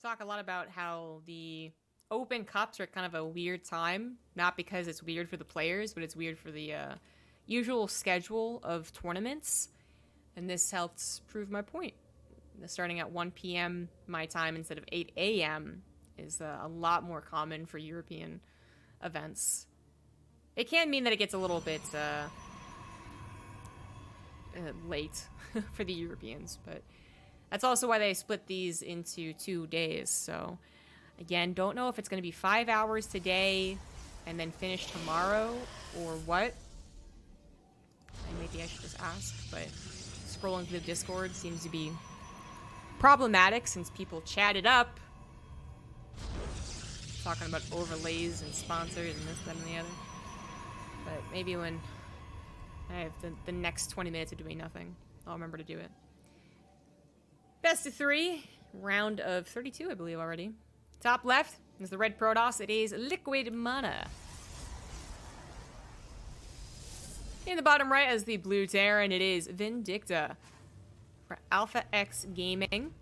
talk a lot about how the open cups are kind of a weird time, not because it's weird for the players, but it's weird for the usual schedule of tournaments. And this helped prove my point. Starting at 1 p.m. my time instead of 8 a.m. is a lot more common for European events. It can mean that it gets a little bit late for the Europeans, but that's also why they split these into 2 days. So, again, don't know if it's going to be 5 hours today and then finish tomorrow or what. And maybe I should just ask, but scrolling through the Discord seems to be problematic since people chatted up talking about overlays and sponsors and this, that, and the other. But maybe when I have the next 20 minutes of doing nothing, I'll remember to do it. Best of 3, round of 32, I believe already. Top left is the red Protoss. It is Liquid MaNa. In the bottom right is the blue Terran. It is Vindicta for Alpha X Gaming.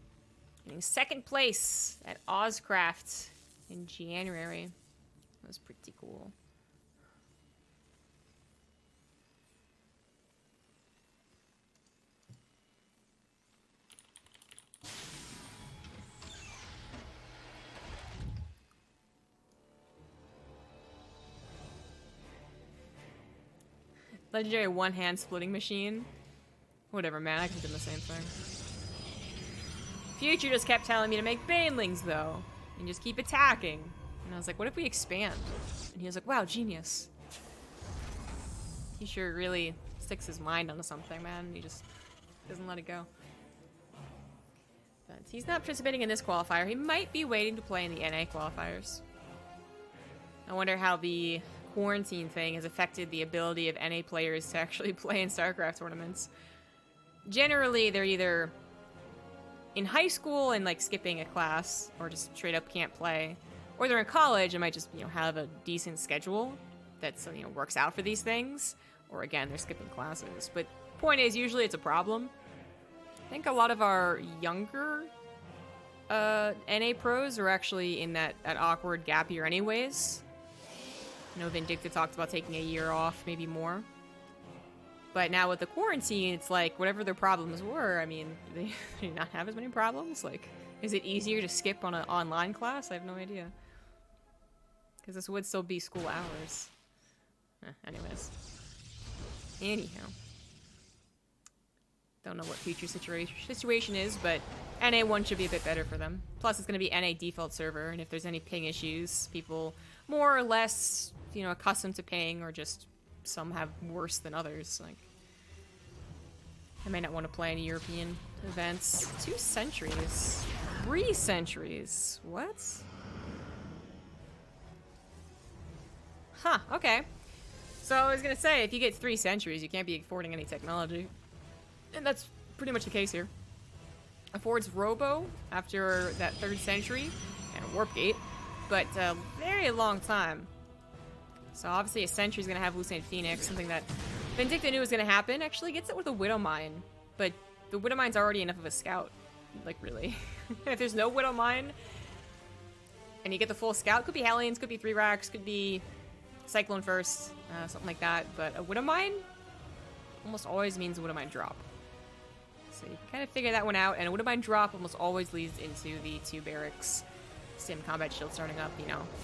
Getting second place at Ozcraft in January. That was pretty cool. Legendary one-hand splitting machine. Whatever, man. I could have done the same thing. Future just kept telling me to make banelings, though. And just keep attacking. And I was like, what if we expand? And he was like, wow, genius. He sure really sticks his mind onto something, man. He just doesn't let it go. But he's not participating in this qualifier. He might be waiting to play in the NA qualifiers. I wonder how the quarantine thing has affected the ability of NA players to actually play in Starcraft tournaments. Generally, they're either in high school and like skipping a class, or just straight up can't play, or they're in college and might just have a decent schedule that works out for these things, or again they're skipping classes. But point is, usually it's a problem. I think a lot of our younger NA pros are actually in that awkward gap year anyways. I know Vindicta talked about taking a year off, maybe more. But now with the quarantine, it's like, whatever their problems were, I mean, they do not have as many problems. Like, is it easier to skip on an online class? I have no idea. Because this would still be school hours. Anyways. Anyhow. Don't know what future situation is, but NA1 should be a bit better for them. Plus, it's going to be NA default server, and if there's any ping issues, people more or less, accustomed to ping, or just some have worse than others. Like, I may not want to play any European events. 2 centuries. 3 centuries. What? Huh, okay. So I was going to say, if you get 3 centuries, you can't be affording any technology. And that's pretty much the case here. Affords Robo after that 3rd century and a Warp Gate, but a very long time. So obviously a century is going to have Lucent Phoenix, something that Vindicta knew was going to happen. Actually gets it with a Widow Mine, but the Widow Mine's already enough of a scout. Like, really. If there's no Widow Mine and you get the full scout, could be Hellions, could be 3 racks, could be Cyclone first, something like that. But a Widow Mine almost always means a Widow Mine drop. So you can kind of figure that one out, and a Widow Mine drop almost always leads into the 2 barracks. Sim Combat Shield starting up,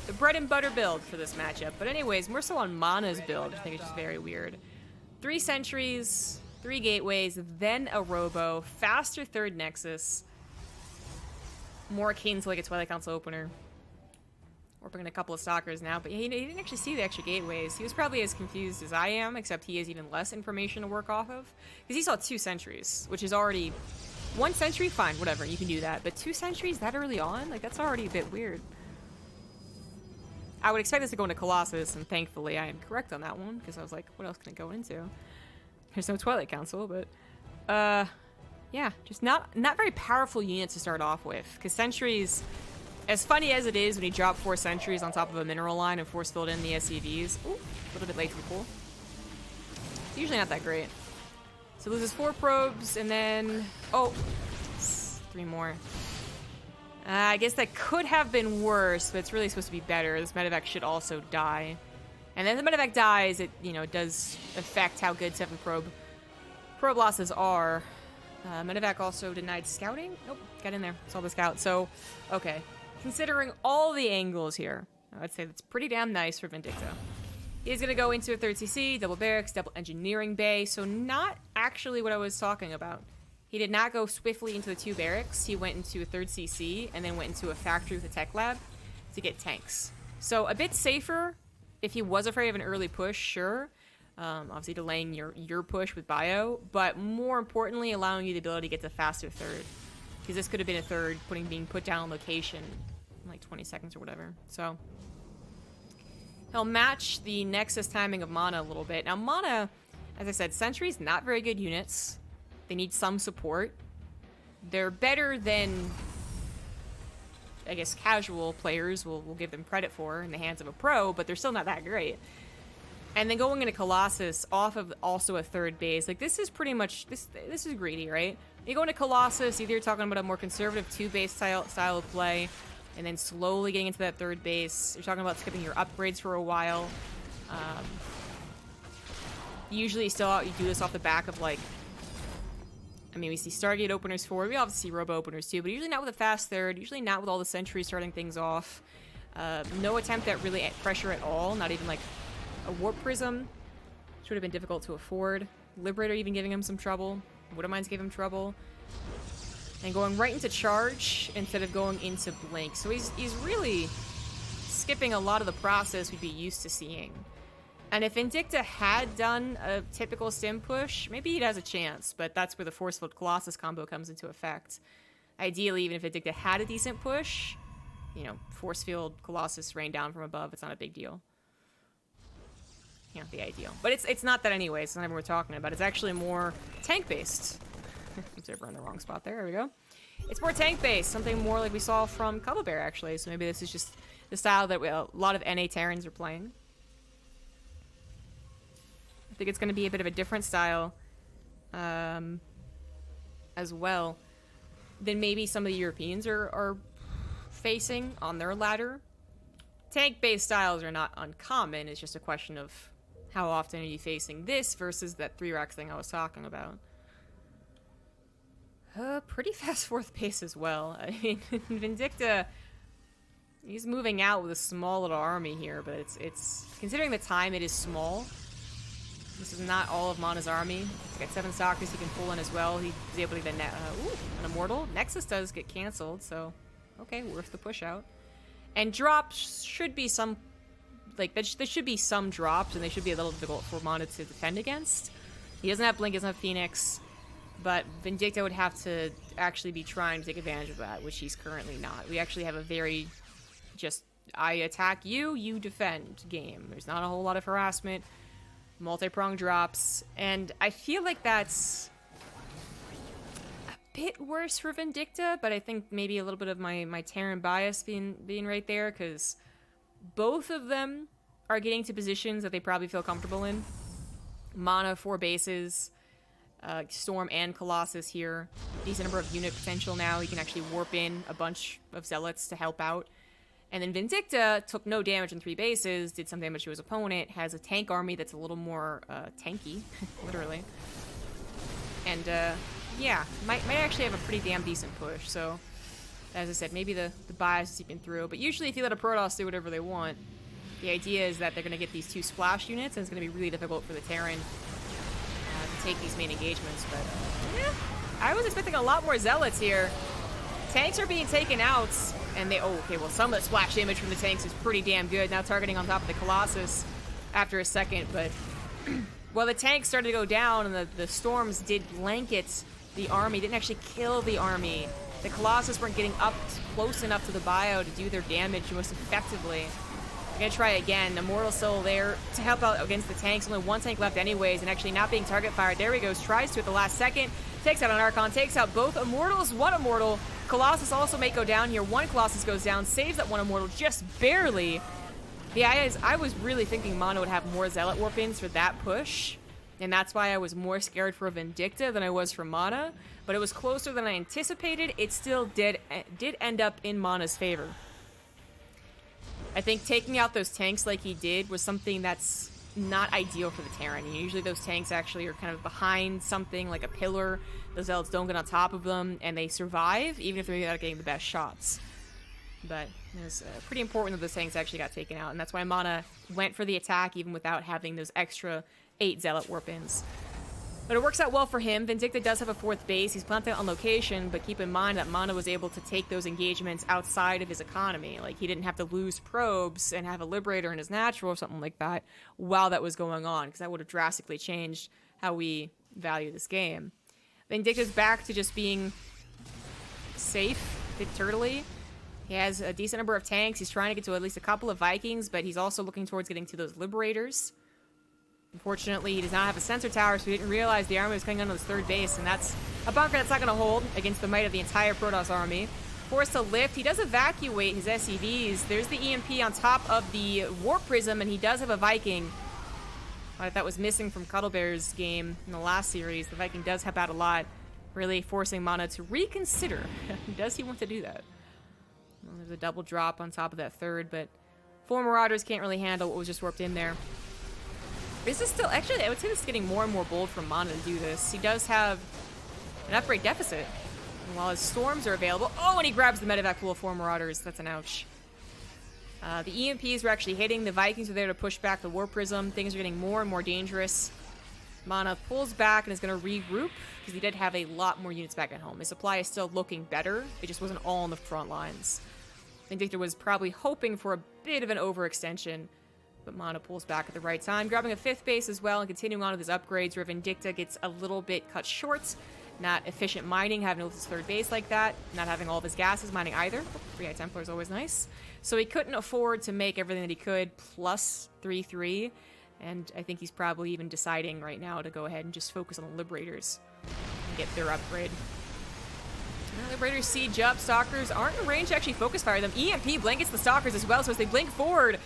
the bread and butter build for this matchup. But anyways, more so on MaNa's build, I think it's just very weird. 3 sentries, 3 gateways, then a Robo, faster 3rd Nexus, more akin to like a Twilight Council opener. We're bringing a couple of stalkers now, but he didn't actually see the extra gateways. He was probably as confused as I am, except he has even less information to work off of. Because he saw 2 sentries, which is already... 1 century, fine, whatever, you can do that. But 2 centuries that early on? Like, that's already a bit weird. I would expect this to go into Colossus, and thankfully I am correct on that one, because I was like, what else can it go into? There's no Twilight Council, but... yeah, just not very powerful units to start off with. Because sentries, as funny as it is when you drop 4 sentries on top of a mineral line and force filled in the SCVs... Ooh, a little bit late to the pool. It's usually not that great. So loses 4 probes, and then... Oh! 3 more. I guess that could have been worse, but it's really supposed to be better. This medevac should also die. And then the medevac dies, it, you know, does affect how good 7 probe losses are. Medevac also denied scouting. Nope, got in there. Saw the scout. So, okay. Considering all the angles here, I'd say that's pretty damn nice for Vindicta. He's going to go into a 3rd CC, double barracks, double engineering bay. So not actually what I was talking about. He did not go swiftly into the 2 barracks. He went into a 3rd CC and then went into a factory with a tech lab to get tanks. So a bit safer if he was afraid of an early push, sure. Obviously delaying your push with bio, but more importantly, allowing you the ability to get to faster 3rd. Because this could have been a 3rd being put down on location in like 20 seconds or whatever. So he'll match the Nexus timing of MaNa a little bit. Now MaNa, as I said, Sentry's not very good units. They need some support. They're better than, I guess, casual players will give them credit for in the hands of a pro, but they're still not that great. And then going into Colossus off of also a 3rd base, like this is pretty much, this is greedy, right? You go into Colossus, either you're talking about a more conservative 2-base style of play, and then slowly getting into that 3rd base. You're talking about skipping your upgrades for a while. Usually you do this off the back of like, I mean, we see Stargate openers forward. We obviously see Robo openers too, but usually not with a fast 3rd. Usually not with all the sentries starting things off. No attempt at really pressure at all. Not even like a Warp Prism. Should have been difficult to afford. Liberator even giving him some trouble. Widowmines gave him trouble. And going right into charge instead of going into blink. So he's really skipping a lot of the process we'd be used to seeing. And if Vindicta had done a typical stim push, maybe he'd has a chance, but that's where the Force Field Colossus combo comes into effect. Ideally, even if Vindicta had a decent push, you know, Force Field Colossus rain down from above, it's not a big deal. Yeah, the ideal. But it's not that anyway, it's not even what we're talking about. It's actually more tank-based. Oops, we're in the wrong spot there, we go. It's more tank-based, something more like we saw from Cuddle Bear, actually. So maybe this is just the style that a lot of NA Terrans are playing. I think it's going to be a bit of a different style as well than maybe some of the Europeans are facing on their ladder. Tank-based styles are not uncommon. It's just a question of how often are you facing this versus that 3-rack thing I was talking about. Pretty fast 4th base as well. I mean, Vindicta, he's moving out with a small little army here, but it's considering the time, it is small. This is not all of MaNa's army. He's got 7 stalkers he can pull in as well. He's able to get an Immortal. Nexus does get canceled, so okay, worth the push out. And drops should be some, like, there should be some drops, and they should be a little difficult for MaNa to defend against. He doesn't have Blink, he doesn't have Phoenix, but Vindicta would have to actually be trying to take advantage of that, which he's currently not. We actually have a very just, I attack you, you defend game. There's not a whole lot of harassment. Multi-prong drops, and I feel like that's a bit worse for Vindicta, but I think maybe a little bit of my Terran bias being right there, because both of them are getting to positions that they probably feel comfortable in. MaNa, 4 bases, Storm and Colossus here. Decent number of unit potential now. He can actually warp in a bunch of Zealots to help out. And then Vindicta took no damage in 3 bases, did some damage to his opponent, has a tank army that's a little more tanky, literally. And yeah, might actually have a pretty damn decent push. So, as I said, maybe the bias is seeping through. But usually if you let a Protoss do whatever they want, the idea is that they're going to get these 2 splash units, and it's going to be really difficult for the Terran to take these main engagements. But yeah, I was expecting a lot more Zealots here. Tanks are being taken out. And they, oh, okay, well, some of the splash damage from the tanks is pretty damn good. Now targeting on top of the Colossus after a second, but well, the tanks started to go down, and the storms did blanket the army, didn't actually kill the army. The Colossus weren't getting up close enough to the bio to do their damage most effectively. I'm gonna try again. Immortal's still there to help out against the tanks. Only 1 tank left anyways, and actually not being target fired. There he goes, tries to at the last second. Takes out an Archon, takes out both Immortals, 1 Immortal. Colossus also may go down here. 1 Colossus goes down, saves that 1 Immortal just barely. The idea is, I was really thinking MaNa would have more Zealot warp-ins for that push. and that's why I was more scared for Vindicta than I was for MaNa, but it was closer than I anticipated. It still did end up in MaNa's favor. I think taking out those tanks like he did was something that's not ideal for the Terran. Usually those tanks actually are kind of behind something like a pillar. The Zealots don't get on top of them, and they survive, even if they're not getting the best shots. But it was pretty important that those tanks actually got taken out, and that's why MaNa went for the attack even without having those extra 8 Zealot warp-ins. But it works out well for him. Vindicta does have a 4th base. He's planted on location, but keep in mind that MaNa was able to take those engagements outside of his economy. Like, he didn't have to lose probes and have a Liberator in his natural or something like that while that was going on, because that would have drastically changed how we value this game. Vindicta's back to just being safe, a bit turtly. He has a decent number of tanks. He's trying to get to at least a couple of Vikings, but he's also looking towards getting to those Liberators. Unfortunately, he does not have a sensor tower, so he didn't realize the army was coming on to his 3rd base, and that's a bunker that's not going to hold against the might of the entire Protoss army. Forced to lift. He does evacuate his SCVs. There's the EMP on top of the Warp Prism, and he does have a Viking. What that was missing from Cuddlebear's game in the last series. The Viking does help out a lot, really forcing MaNa to reconsider. Does he want to do that? Well, there's a double drop on top of that 3rd, but 4 Marauders can't really handle what was just warped in there. This is still, actually, I would say this is getting more and more bold for MaNa to do this. He does have an upgrade deficit. And while his storms are available, oh, and he grabs the medevac full of 4 Marauders. That's an ouch. The EMPs were actually hitting. The Vikings were there to push back the Warp Prism. Things are getting more and more dangerous. MaNa pulls back and is going to regroup, because he did have a lot more units back at home. His supply is still looking better. It just wasn't all on the front lines. Vindicta was probably hoping for a bit of an overextension, but MaNa pulls back at the right time, grabbing a 5th base as well and continuing on with his upgrades, where Vindicta gets a little bit cut short. Not efficient mining, having to lift his 3rd base like that. Not having all of his gases mining either. 3 Eye Templar is always nice. So he couldn't afford to make everything that he could, plus 3/3. And I think he's probably even deciding right now to go ahead and just focus on the Liberators and get their upgrade. Well, Liberators siege up. Stalkers aren't in range to actually focus fire them. EMP blankets the Stalkers as well, so as they blink forward,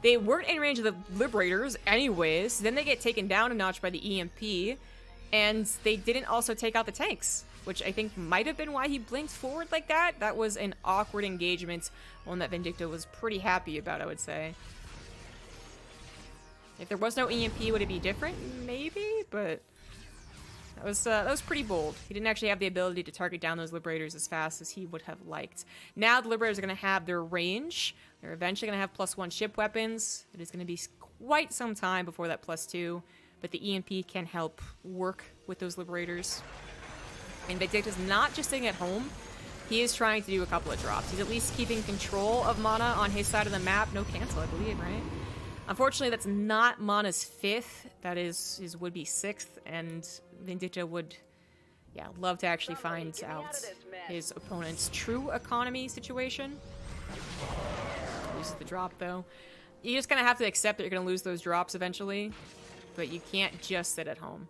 they weren't in range of the Liberators anyways. Then they get taken down a notch by the EMP, and they didn't also take out the tanks, which I think might have been why he blinked forward like that. That was an awkward engagement, one that Vindicta was pretty happy about, I would say. If there was no EMP, would it be different? Maybe, but that was pretty bold. He didn't actually have the ability to target down those Liberators as fast as he would have liked. Now the Liberators are going to have their range. They're eventually going to have +1 ship weapons. It is going to be quite some time before that +2, but the EMP can help work with those Liberators. And Vindicta's not just sitting at home. He is trying to do a couple of drops. He's at least keeping control of MaNa on his side of the map. No cancel, I believe, right? Unfortunately, that's not MaNa's 5th. That is his would-be 6th, and Vindicta would, yeah, love to actually find out his opponent's true economy situation. Loses the drop, though. You just kind of have to accept that you're going to lose those drops eventually, but you can't just sit at home.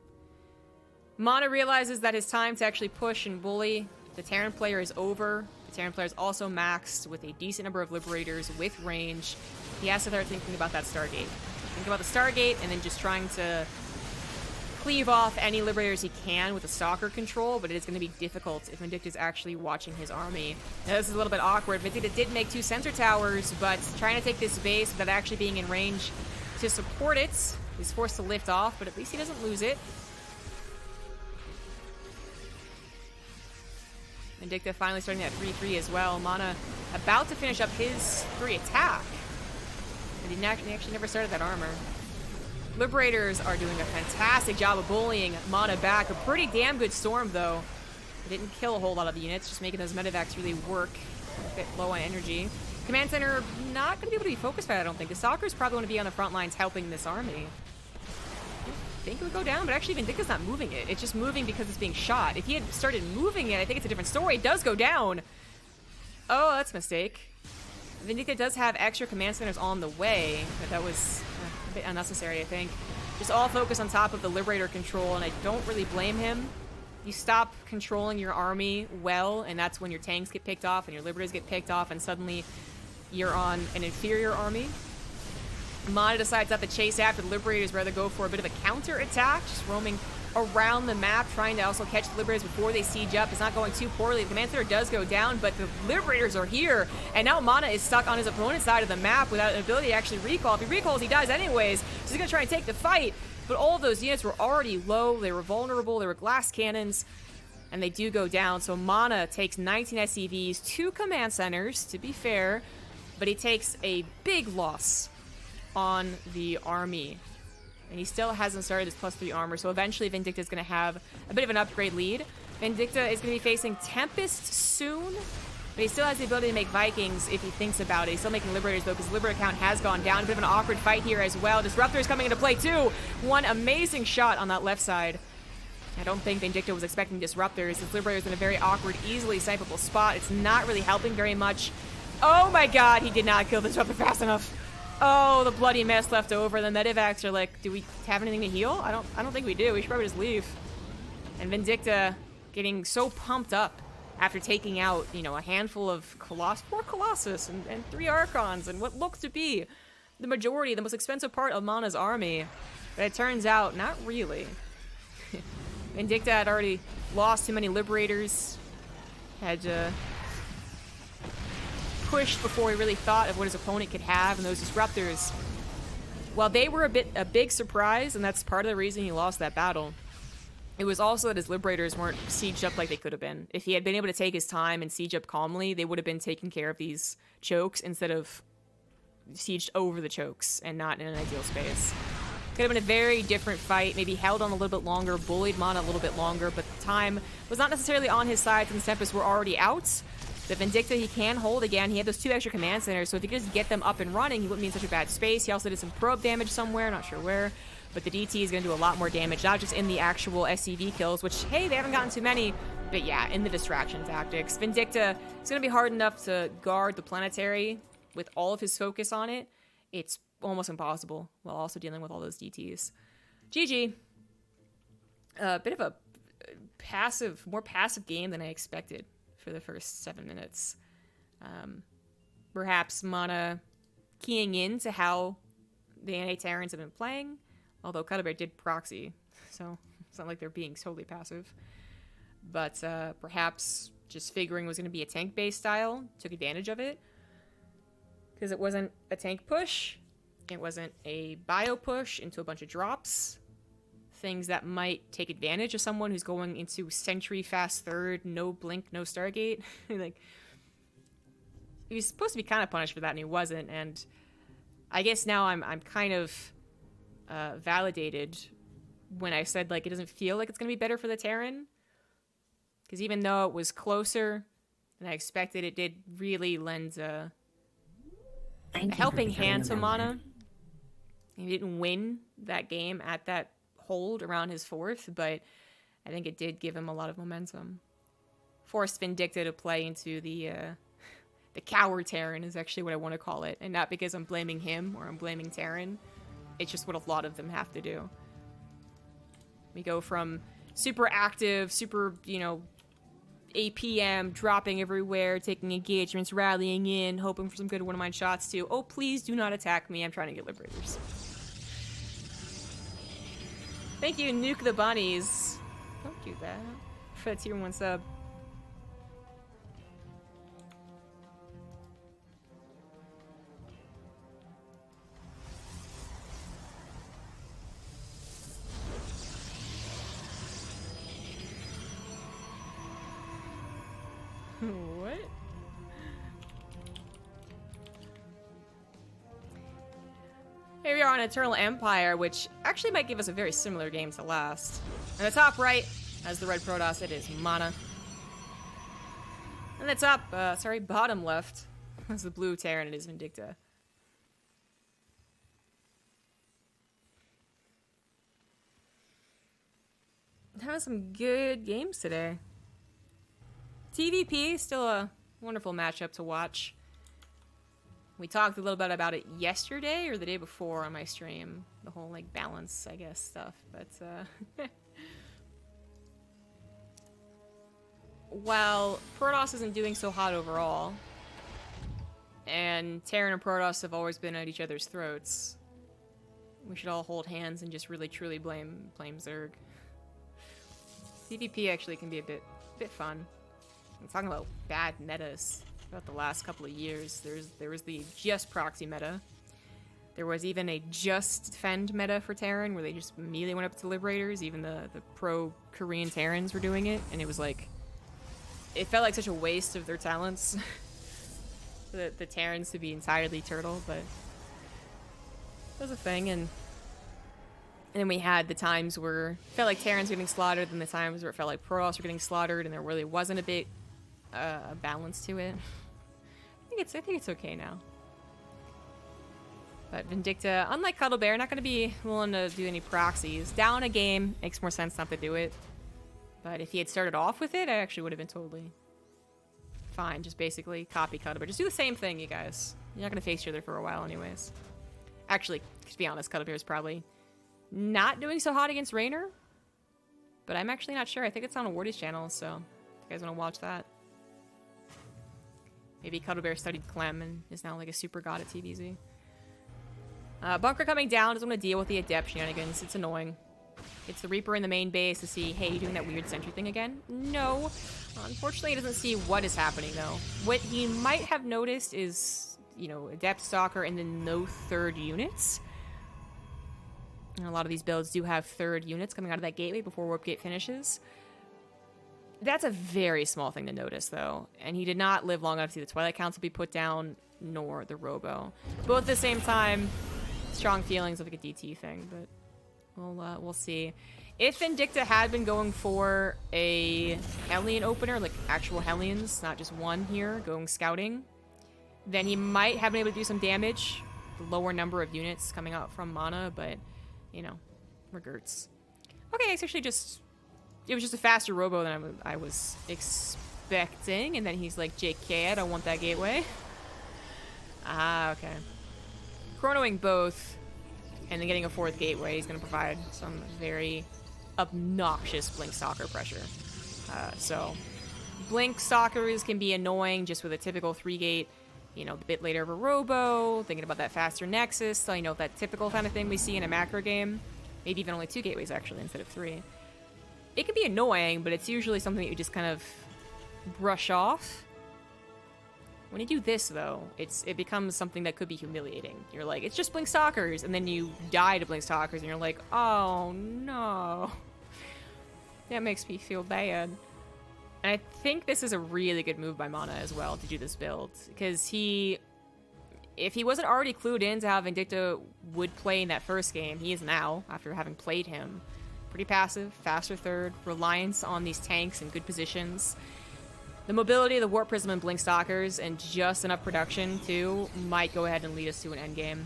MaNa realizes that his time to actually push and bully the Terran player is over. The Terran player is also maxed with a decent number of Liberators with range. He has to start thinking about that Stargate. Think about the Stargate and then just trying to cleave off any Liberators he can with a Stalker control, but it is going to be difficult if Vindicta is actually watching his army. Now, this is a little bit awkward. Vindicta did make 2 sensor towers, but trying to take this base without actually being in range to support it, he's forced to lift off, but at least he doesn't lose it. Vindicta finally starting that 3/3 as well. MaNa about to finish up his 3 attack. And he actually never started that armor. Liberators are doing a fantastic job of bullying MaNa back. A pretty damn good storm, though. It didn't kill a whole lot of the units, just making those medevacs really work. A bit low on energy. Command Center not going to be able to be focused by it, I don't think. The Stalkers probably want to be on the front lines helping this army. I think it would go down, but actually Vindicta's not moving it. It's just moving because it's being shot. If he had started moving it, I think it's a different story. It does go down. Oh, that's a mistake. Vindicta does have extra command centers on the way, but that was a bit unnecessary, I think. Just all focus on top of the Liberator control, and I don't really blame him. You stop controlling your army well, and that's when your tanks get picked off and your Liberators get picked off, and suddenly you're on an inferior army. MaNa decides not to chase after the Liberators, rather go for a bit of a counter attack, just roaming around the map, trying to also catch the Liberators before they siege up. It's not going too poorly. The Command Center does go down, but the Liberators are here, and now MaNa is stuck on his opponent's side of the map without an ability to actually recall. If he recalls, he dies anyways, so he's gonna try and take the fight, but all of those units were already low, they were vulnerable, they were glass cannons, and they do go down. So MaNa takes 19 SCVs, 2 Command Centers, to be fair, but he takes a big loss on the army. And he still hasn't started his +3 armor, so eventually Vindicta is going to have a bit of an upgrade lead. Vindicta is going to be facing Tempest soon, but he still has the ability to make Vikings if he thinks about it. He's still making Liberators, though, because Liberator count has gone down. A bit of an awkward fight here as well. Disruptor is coming into play, too. One amazing shot on that left side. I don't think Vindicta was expecting Disruptors. This Liberator is in a very awkward, easily snipeable spot. It's not really helping very much. Oh my god, he did not kill the Disruptor fast enough. Oh, the bloody mess left over. The Medivacs are like, do we have anything to heal? I don't think we do. We should probably just leave. And Vindicta getting so pumped up after taking out, you know, a handful of 4 Colossus and 3 Archons and what looks to be the majority, the most expensive part of MaNa's army. But it turns out, not really. Vindicta had already lost too many Liberators. Had pushed before he really thought of what his opponent could have, and those Disruptors, while they were a big surprise, and that's part of the reason he lost that battle, it was also that his Liberators weren't sieged up like they could have been. If he had been able to take his time and siege up calmly, they would have been taking care of these chokes instead of sieged over the chokes and not in an ideal space. Could have been a very different fight, maybe held on a little bit longer, bullied MaNa a little bit longer, but the time was not necessarily on his side since Tempests were already out. The Vindicta he can hold again. He had those 2 extra Command Centers, so if he could just get them up and running, he wouldn't be in such a bad space. He also did some probe damage somewhere, not sure where, but the DT is going to do a lot more damage, not just in the actual SCV kills, which, hey, they haven't gotten too many, but yeah, in the distraction tactics. Vindicta, it's going to be hard enough to guard the Planetary with all of his focus on it. It's almost impossible while also dealing with all those DTs. GG. A bit of a more passive game than I expected for the first 7 minutes. Perhaps MaNa keying into how the anti-Terrans have been playing, although Cuttlebear did proxy, so it's not like they're being totally passive. But perhaps just figuring it was going to be a tank-based style, took advantage of it, because it wasn't a tank push, it wasn't a bio push into a bunch of drops, things that might take advantage of someone who's going into Sentry fast third, no blink, no Stargate. Like, he was supposed to be kind of punished for that, and he wasn't. And I guess now I'm kind of validated when I said, like, it doesn't feel like it's gonna be better for the Terran, because even though it was closer than I expected, it did really lend a helping hand to MaNa. He didn't win that game at that hold around his 4th, but I think it did give him a lot of momentum. Forced Vindicta to play into the coward Terran is actually what I want to call it, and not because I'm blaming him or I'm blaming Terran. It's just what a lot of them have to do. We go from super active, super, you know, APM, dropping everywhere, taking engagements, rallying in, hoping for some good one-of-mine shots to, oh, please do not attack me, I'm trying to get Liberators. Thank you, Nuke the Bunnies. Don't do that. For the tier 1 sub. What? Here we are on Eternal Empire, which actually might give us a very similar game to last. In the top right, as the red Protoss, it is MaNa. And the top, bottom left, as the blue Terran, it is Vindicta. Having some good games today. TVP, still a wonderful matchup to watch. We talked a little bit about it yesterday or the day before on my stream. The whole, like, balance, I guess, stuff. But, while Protoss isn't doing so hot overall, and Terran and Protoss have always been at each other's throats, We should all hold hands and just really truly blame Zerg. PvP actually can be a bit fun. I'm talking about bad metas throughout the last couple of years. There was the just proxy meta. There was even a just defend meta for Terran where they just immediately went up to Liberators. Even the pro-Korean Terrans were doing it, and it was like, it felt like such a waste of their talents. the Terrans to be entirely turtle, but it was a thing. And then we had the times where it felt like Terrans were getting slaughtered, and the times where it felt like Protoss were getting slaughtered, and there really wasn't a big balance to it. I think it's okay now. But Vindicta, unlike Cuddle Bear, not going to be willing to do any proxies. Down a game, makes more sense not to do it. But if he had started off with it, I actually would have been totally fine. Just basically copy Cuddle Bear. Just do the same thing, you guys. You're not going to face each other for a while anyways. Actually, to be honest, Cuddle Bear is probably not doing so hot against Raynor. But I'm actually not sure. I think it's on a Wardy's channel, so if you guys want to watch that. Maybe Cuddle Bear studied Clem and is now like a super god at TVZ. Bunker coming down, doesn't want to deal with the Adept shenanigans. It's annoying. It's the Reaper in the main base to see, hey, you doing that weird sentry thing again? No. Unfortunately, he doesn't see what is happening, though. What he might have noticed is, you know, Adept Stalker and then no third units. And a lot of these builds do have third units coming out of that gateway before Warp Gate finishes. That's a very small thing to notice, though. And he did not live long enough to see the Twilight Council be put down, nor the Robo. Both at the same time, strong feelings of like a DT thing, but we'll see. If Vindicta had been going for a Hellion opener, like actual Hellions, not just one here, going scouting, then he might have been able to do some damage. The lower number of units coming out from MaNa, but, you know, regrets. Okay, it's actually just... It was just a faster Robo than I was expecting, and then he's like, JK, I don't want that gateway. Ah, okay. Chronoing both, and then getting a fourth gateway is going to provide some very obnoxious Blink Stalker pressure. So, Blink Stalkers can be annoying just with a typical 3-gate, you know, a bit later of a Robo, thinking about that faster Nexus, so, you know, that typical kind of thing we see in a macro game. Maybe even only 2 gateways, actually, instead of 3. It can be annoying, but it's usually something that you just kind of brush off. When you do this, though, it becomes something that could be humiliating. You're like, it's just Blink Stalkers, and then you die to Blink Stalkers, and you're like, oh no. That makes me feel bad. And I think this is a really good move by MaNa as well to do this build, because if he wasn't already clued in to how Vindicta would play in that first game, he is now, after having played him. Pretty passive, faster third, reliance on these tanks in good positions. The mobility of the Warp Prism and Blink Stalkers and just enough production, too, might go ahead and lead us to an endgame.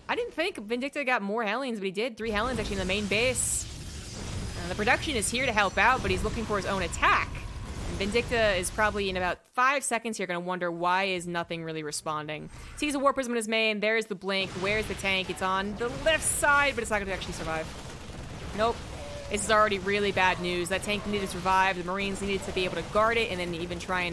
I didn't think Vindicta got more Hellions, but he did. 3 Hellions actually in the main base. The production is here to help out, but he's looking for his own attack. And Vindicta is probably in about 5 seconds here going to wonder why is nothing really responding. Sees a Warp Prism in his main. There's the Blink. Where's the tank? It's on the left side, but it's not going to actually survive. Nope. This is already really bad news. That tank needed to survive. The Marines needed to be able to guard it and then even try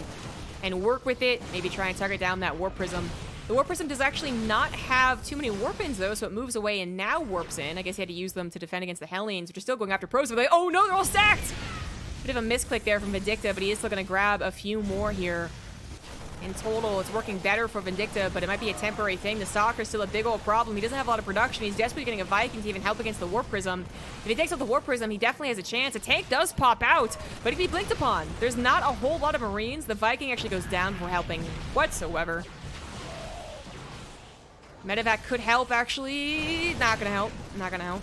and work with it. Maybe try and target down that Warp Prism. The Warp Prism does actually not have too many warp-ins, though, so it moves away and now warps in. I guess he had to use them to defend against the Hellions, which are still going after pros. But oh no, they're all stacked! Bit of a misclick there from Vindicta, but he is still going to grab a few more here. In total, it's working better for Vindicta, but it might be a temporary thing. The Stalker's still a big old problem. He doesn't have a lot of production. He's desperately getting a Viking to even help against the Warp Prism. If he takes out the Warp Prism, he definitely has a chance. A tank does pop out, but if he blinked upon, there's not a whole lot of Marines. The Viking actually goes down for helping whatsoever. Medevac could help, actually. Not gonna help. Not gonna help.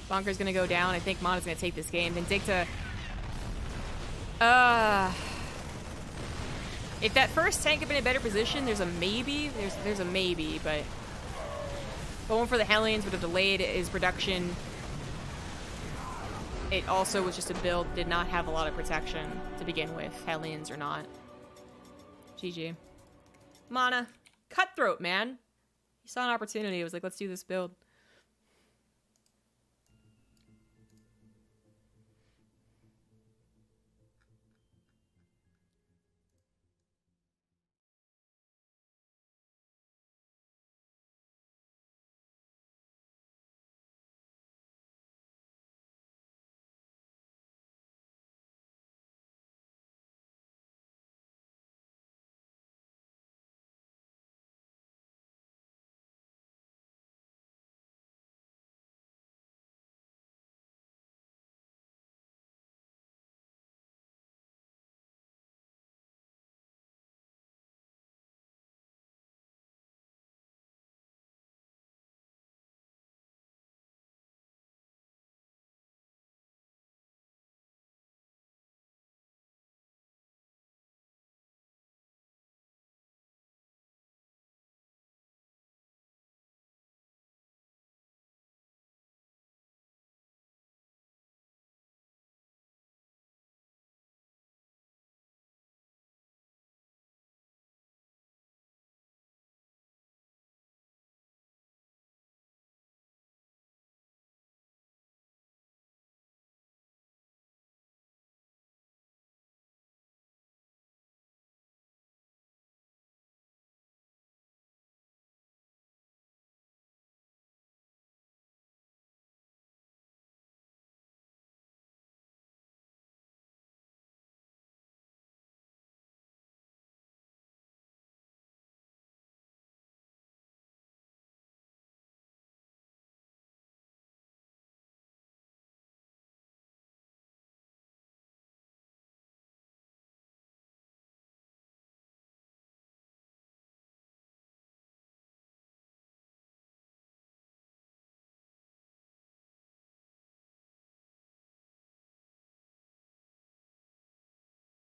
Bunker's gonna go down. I think MaNa's gonna take this game. Vindicta... If that first tank had been in a better position, there's a maybe. There's a maybe, but going for the Hellions would have delayed his production. It also was just a build, did not have a lot of protection to begin with, Hellions or not. GG. MaNa, cutthroat, man. He saw an opportunity. It was like, let's do this build.